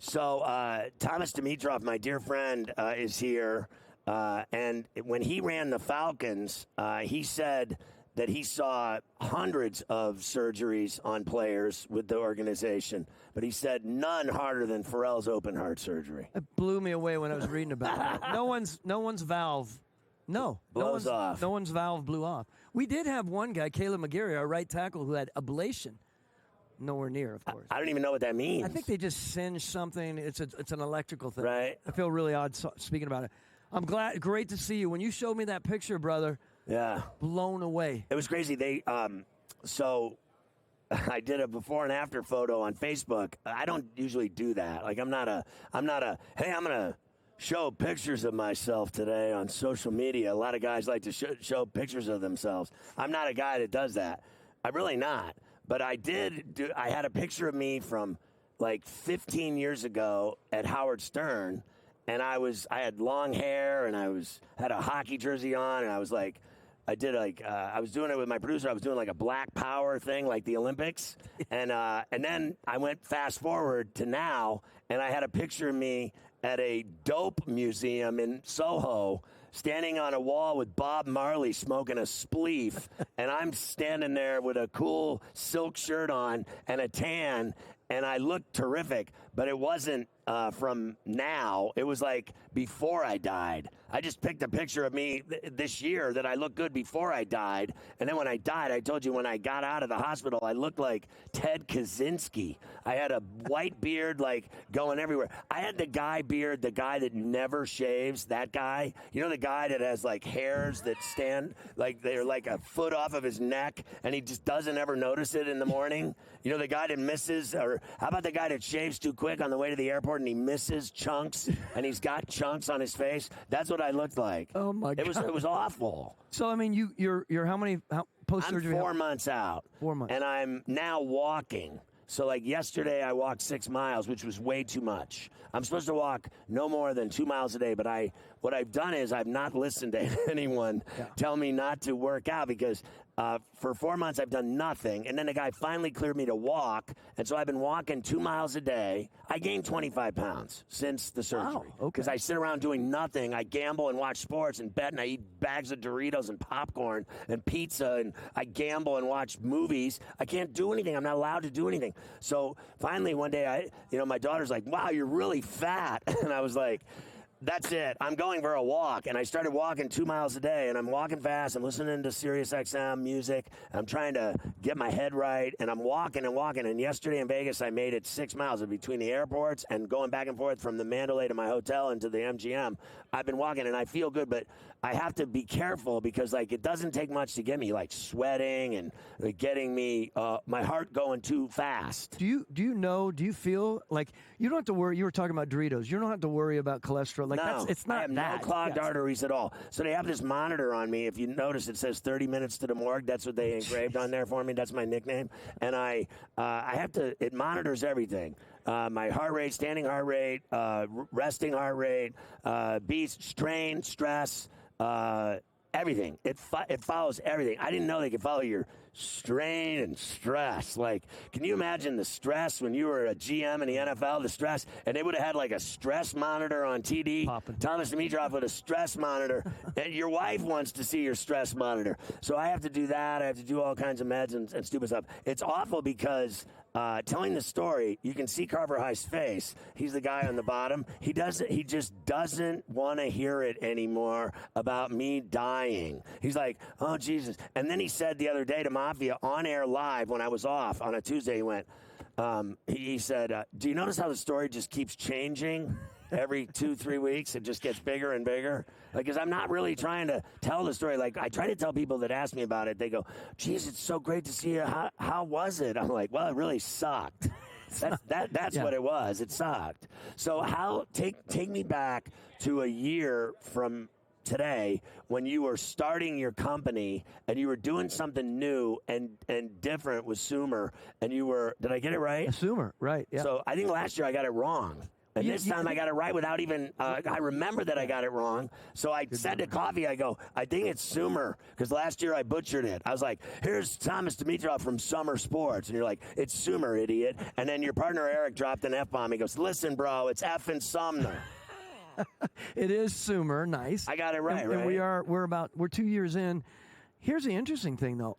So Thomas Dimitroff, my dear friend, is here. And when he ran the Falcons, he said that he saw hundreds of surgeries on players with the organization. But he said none harder than Pharrell's open heart surgery. It blew me away when I was reading about it. No one's valve. No. Blows off. No one's valve blew off. We did have one guy, Caleb McGarry, our right tackle, who had ablation. Nowhere near, of course. I don't even know what that means. I think they just singe something. It's an electrical thing. Right. I feel really odd speaking about it. I'm glad. Great to see you. When you showed me that picture, brother, blown away. It was crazy. They so I did a before and after photo on Facebook. I don't usually do that. Like I'm not a hey, I'm gonna show pictures of myself today on social media. A lot of guys like to show pictures of themselves. I'm not a guy that does that. I'm really not. But I had a picture of me from like 15 years ago at Howard Stern, and I had long hair and I had a hockey jersey on, and I was doing it with my producer. I was doing like a Black Power thing, like the Olympics, and then I went fast forward to now, and I had a picture of me at a dope museum in Soho, standing on a wall with Bob Marley smoking a spleef, and I'm standing there with a cool silk shirt on and a tan, and I looked terrific, but it wasn't from now. It was like before I died. I just picked a picture of me this year that I looked good before I died, and then when I died, I told you when I got out of the hospital, I looked like Ted Kaczynski. I had a white beard, like, going everywhere. I had the guy beard, the guy that never shaves, that guy. You know the guy that has, like, hairs that stand, like, they're like a foot off of his neck, and he just doesn't ever notice it in the morning? You know the guy that misses, or how about the guy that shaves too quick on the way to the airport and he misses chunks, and he's got chunks on his face? That's what I looked like. Oh, my God. It was awful. So, I mean, you're how post-surgery? I'm 4 months out. 4 months. And I'm now walking. So, like, yesterday I walked 6 miles, which was way too much. I'm supposed to walk no more than 2 miles a day, but what I've done is I've not listened to anyone tell me not to work out, because for 4 months I've done nothing, and then the guy finally cleared me to walk, and so I've been walking 2 miles a day. I gained 25 pounds since the surgery. Wow, okay. Because I sit around doing nothing. I gamble and watch sports and bet, and I eat bags of Doritos and popcorn and pizza, and I gamble and watch movies. I can't do anything. I'm not allowed to do anything. So finally one day, my daughter's like, "Wow, you're really fat." And I was like, that's it. I'm going for a walk. And I started walking 2 miles a day, and I'm walking fast. I'm listening to Sirius XM music. I'm trying to get my head right, and I'm walking and walking. And yesterday in Vegas, I made it 6 miles between the airports and going back and forth from the Mandalay to my hotel and to the MGM. I've been walking, and I feel good, but I have to be careful because, like, it doesn't take much to get me, like, sweating and getting me, my heart going too fast. Do you feel like you don't have to worry? You were talking about Doritos. You don't have to worry about cholesterol. Like, no, it's not I have that. no clogged arteries at all. So they have this monitor on me. If you notice, it says 30 minutes to the morgue. That's what they engraved on there for me. That's my nickname. And I have to. It monitors everything. My heart rate, standing heart rate, resting heart rate, beats, strain, stress. Everything. It follows everything. I didn't know they could follow your strain and stress. Like, can you imagine the stress when you were a GM in the NFL, the stress? And they would have had like a stress monitor on TD. Poppin'. Thomas Dimitroff with a stress monitor. And your wife wants to see your stress monitor. So I have to do that. I have to do all kinds of meds and stupid stuff. It's awful because telling the story, you can see Carver High's face. He's the guy on the bottom. He just doesn't want to hear it anymore about me dying. He's like, oh, Jesus. And then he said the other day to Mafia on air live when I was off on a Tuesday, he went, he said, do you notice how the story just keeps changing? Every 2-3 weeks, it just gets bigger and bigger. Like, because I'm not really trying to tell the story. Like, I try to tell people that ask me about it. They go, geez, it's so great to see you. How was it? I'm like, well, it really sucked. That's what it was. It sucked. So take me back to a year from today when you were starting your company and you were doing something new and different with Sumer, and you were, did I get it right? Sumer, right, yeah. So I think last year I got it wrong. And this time I got it right without even, I remember that I got it wrong. So I said to Coffee, I go, I think it's Sumer, because last year I butchered it. I was like, here's Thomas Dimitroff from Summer Sports. And you're like, it's Sumer, idiot. And then your partner Eric dropped an F-bomb. He goes, listen, bro, it's F and Sumner. It is Sumer. Nice. I got it right, and we're 2 years in. Here's the interesting thing, though.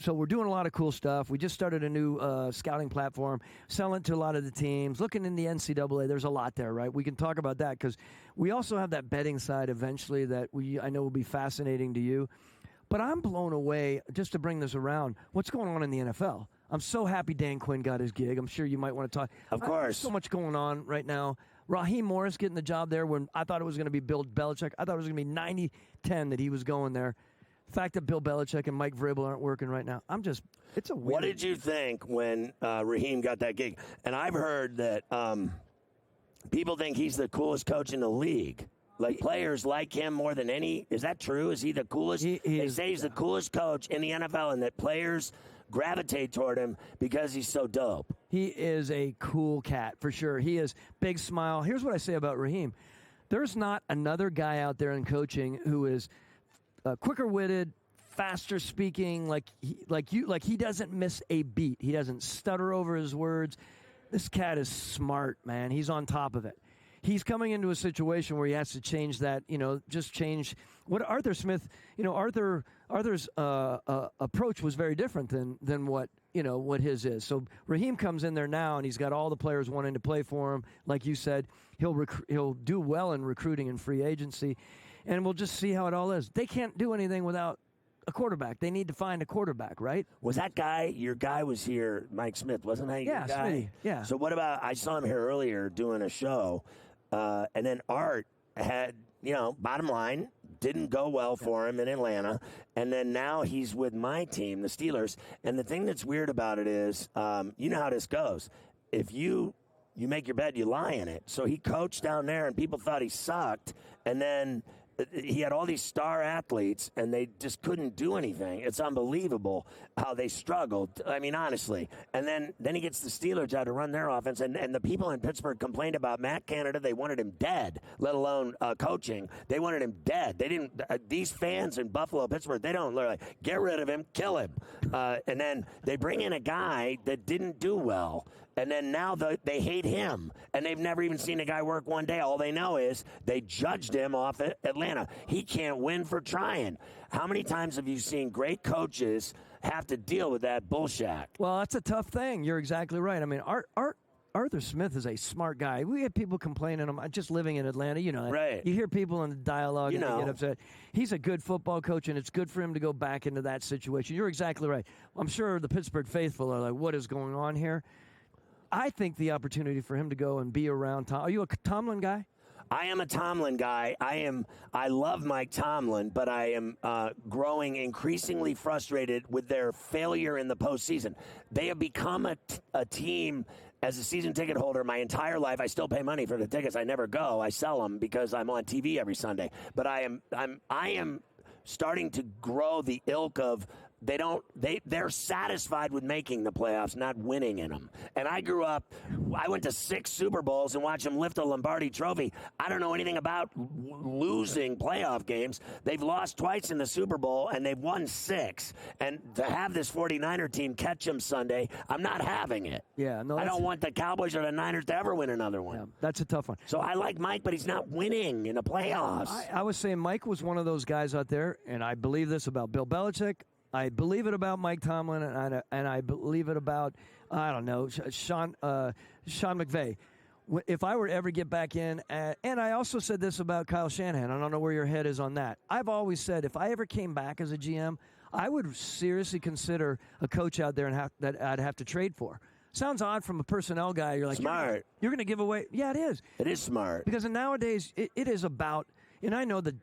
So we're doing a lot of cool stuff. We just started a new scouting platform, selling to a lot of the teams, looking in the NCAA. There's a lot there, right? We can talk about that because we also have that betting side eventually that I know will be fascinating to you. But I'm blown away, just to bring this around, what's going on in the NFL. I'm so happy Dan Quinn got his gig. I'm sure you might want to talk. Of course. There's so much going on right now. Raheem Morris getting the job there when I thought it was going to be Bill Belichick. I thought it was going to be 90-10 that he was going there. The fact that Bill Belichick and Mike Vrabel aren't working right now, it's a weird. What did you think when Raheem got that gig? And I've heard that people think he's the coolest coach in the league. Like, players like him more than any. Is that true? Is he the coolest? They say he's the coolest coach in the NFL and that players gravitate toward him because he's so dope. He is a cool cat, for sure. He is big smile. Here's what I say about Raheem. There's not another guy out there in coaching who is quicker-witted, faster speaking, like he doesn't miss a beat. He doesn't stutter over his words. This cat is smart, man. He's on top of it. He's coming into a situation where he has to change that, just change what Arthur Smith, Arthur's approach was very different than what his is. So Raheem comes in there now, and he's got all the players wanting to play for him. Like you said, he'll do well in recruiting and free agency, and we'll just see how it all is. They can't do anything without a quarterback. They need to find a quarterback, right? Was that guy, your guy was here, Mike Smith, wasn't that your guy? Smitty, yeah. So what about, I saw him here earlier doing a show, and then Art had, bottom line, didn't go well for him in Atlanta, and then now he's with my team, the Steelers, and the thing that's weird about it is, you know how this goes. If you make your bed, you lie in it. So he coached down there, and people thought he sucked, and then he had all these star athletes, and they just couldn't do anything. It's unbelievable how they struggled. I mean, honestly. And then he gets the Steelers job to run their offense, and the people in Pittsburgh complained about Matt Canada. They wanted him dead, let alone coaching. They wanted him dead. They didn't. These fans in Buffalo, Pittsburgh, they don't like, get rid of him, kill him. And then they bring in a guy that didn't do well. And then now they hate him, and they've never even seen a guy work one day. All they know is they judged him off at Atlanta. He can't win for trying. How many times have you seen great coaches have to deal with that bullshit? Well, that's a tough thing. You're exactly right. I mean, Arthur Smith is a smart guy. We had people complaining. I'm just living in Atlanta, Right. You hear people in the dialogue and they get upset. He's a good football coach, and it's good for him to go back into that situation. You're exactly right. I'm sure the Pittsburgh faithful are like, what is going on here? I think the opportunity for him to go and be around Tom. Are you a Tomlin guy? I am a Tomlin guy. I love Mike Tomlin, but I am growing increasingly frustrated with their failure in the postseason. They have become a team. As a season ticket holder my entire life, I still pay money for the tickets. I never go. I sell them because I'm on TV every Sunday. But I am starting to grow the ilk of they're satisfied with making the playoffs, not winning in them. And I grew up, I went to 6 Super Bowls and watched them lift a Lombardi trophy. I don't know anything about losing playoff games. They've lost twice in the Super Bowl, and they've won 6. And to have this 49er team catch them Sunday, I'm not having it. Yeah, no, I don't want the Cowboys or the Niners to ever win another one. Yeah, that's a tough one. So I like Mike, but he's not winning in the playoffs. I was saying Mike was one of those guys out there, and I believe this about Bill Belichick. I believe it about Mike Tomlin, and I believe it about, I don't know, Sean McVay. If I were to ever get back in, and I also said this about Kyle Shanahan. I don't know where your head is on that. I've always said if I ever came back as a GM, I would seriously consider a coach out there that I'd have to trade for. Sounds odd from a personnel guy. You're like, smart. You're going to give away. Yeah, it is. It is smart. Because nowadays, it is about, and I know the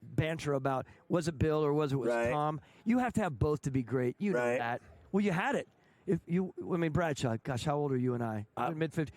banter about was it Bill or was it Tom. You have to have both to be great. You know that. Well, you had it. Bradshaw. Gosh, how old are you and I? Mid 50s.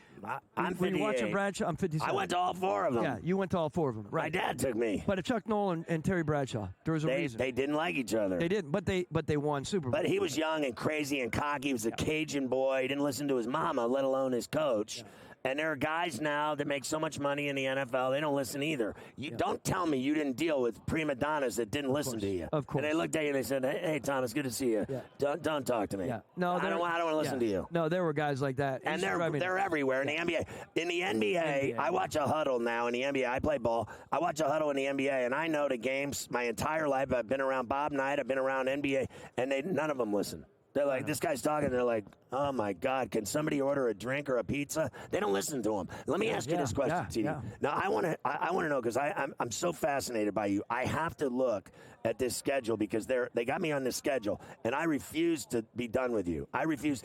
I'm 58. When you watching Bradshaw, I'm 57. I went to all 4 of them. Yeah, you went to all 4 of them. Right. My dad took me. But if Chuck Noll and Terry Bradshaw, there was a reason. They didn't like each other. They didn't, but they won Super Bowl. But he was young and crazy and cocky. He was a Cajun boy. He didn't listen to his mama, let alone his coach. Yeah. And there are guys now that make so much money in the NFL, they don't listen either. Don't tell me you didn't deal with prima donnas that didn't listen to you. Of course. And they looked at you and they said, hey Thomas, good to see you. Yeah. Don't talk to me. Yeah. No, I don't want to listen to you. No, there were guys like that. And they're everywhere in the NBA. In the NBA, I watch a huddle now in the NBA. I play ball. I watch a huddle in the NBA, and I know the games my entire life. I've been around Bob Knight. I've been around NBA, and none of them listen. They're like, this guy's talking. They're like, oh, my God, can somebody order a drink or a pizza? They don't listen to him. Let me ask you this question, TD. Yeah. Now, I want to know, because I'm so fascinated by you. I have to look at this schedule because they got me on this schedule, and I refuse to be done with you. I refuse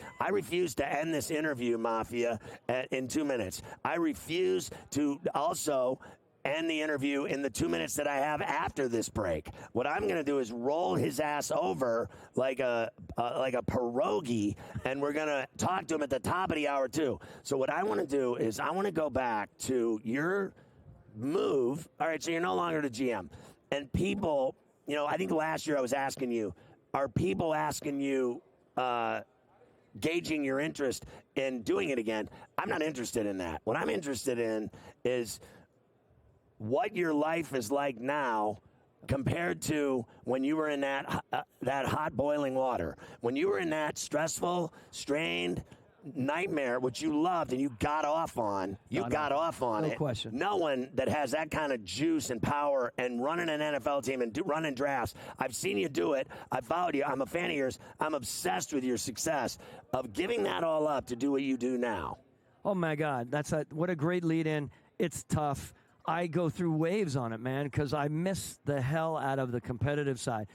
to end this interview, Mafia, in 2 minutes. I refuse to also end the interview in the 2 minutes that I have after this break. What I'm going to do is roll his ass over like a pierogi, and we're going to talk to him at the top of the hour too. So what I want to do is I want to go back to your move. All right, so you're no longer the GM. And people, I think last year I was asking you, are people asking you, gauging your interest in doing it again? I'm not interested in that. What I'm interested in is what your life is like now compared to when you were in that hot boiling water, when you were in that stressful, strained nightmare, which you loved and you got off on. No question. No one that has that kind of juice and power and running an NFL team and running drafts. I've seen you do it. I followed you. I'm a fan of yours. I'm obsessed with your success of giving that all up to do what you do now. Oh my God, what a great lead in. It's tough. I go through waves on it, man, because I miss the hell out of the competitive side.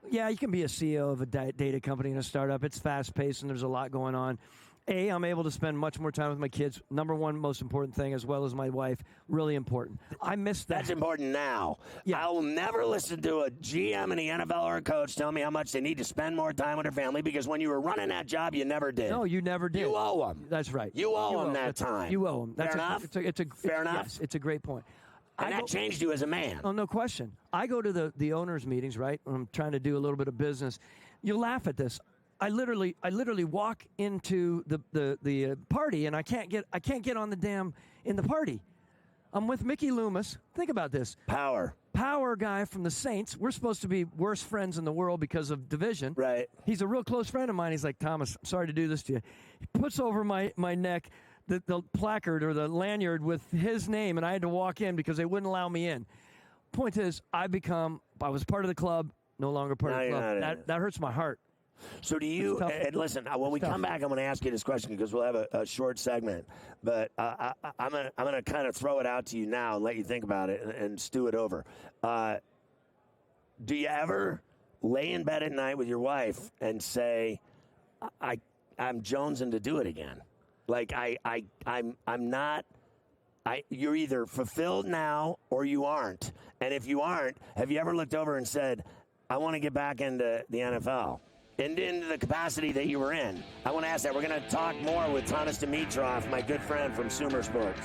Yeah, you can be a CEO of a data company and a startup. It's fast-paced, and there's a lot going on. I'm able to spend much more time with my kids. Number one most important thing, as well as my wife, really important. I miss that. That's important now. Yeah. I will never listen to a GM in the NFL or a coach tell me how much they need to spend more time with their family, because when you were running that job, you never did. No, you never did. You owe them. That's right. You owe them that time. You owe them. Fair enough? Fair enough? Yes, it's a great point. And that changed you as a man. Oh, no question. I go to the owners' meetings, right? When I'm trying to do a little bit of business. You laugh at this. I literally walk into the party, and I can't get on in the party. I'm with Mickey Loomis. Think about this. Power guy from the Saints. We're supposed to be worst friends in the world because of division. Right. He's a real close friend of mine. He's like, Thomas, I'm sorry to do this to you. He puts over my neck the placard or the lanyard with his name, and I had to walk in because they wouldn't allow me in. Point is, I was part of the club, no longer part of the club. That hurts my heart. So do you, and listen, when we come back, I'm going to ask you this question because we'll have a short segment, but I'm going to kind of throw it out to you now and let you think about it and stew it over. Do you ever lay in bed at night with your wife and say, I'm jonesing to do it again? Like I'm not. You're either fulfilled now or you aren't. And if you aren't, have you ever looked over and said, I want to get back into the NFL? Into the capacity that you were in. I want to ask that. We're going to talk more with Thomas Dimitroff, my good friend from Sumer Sports.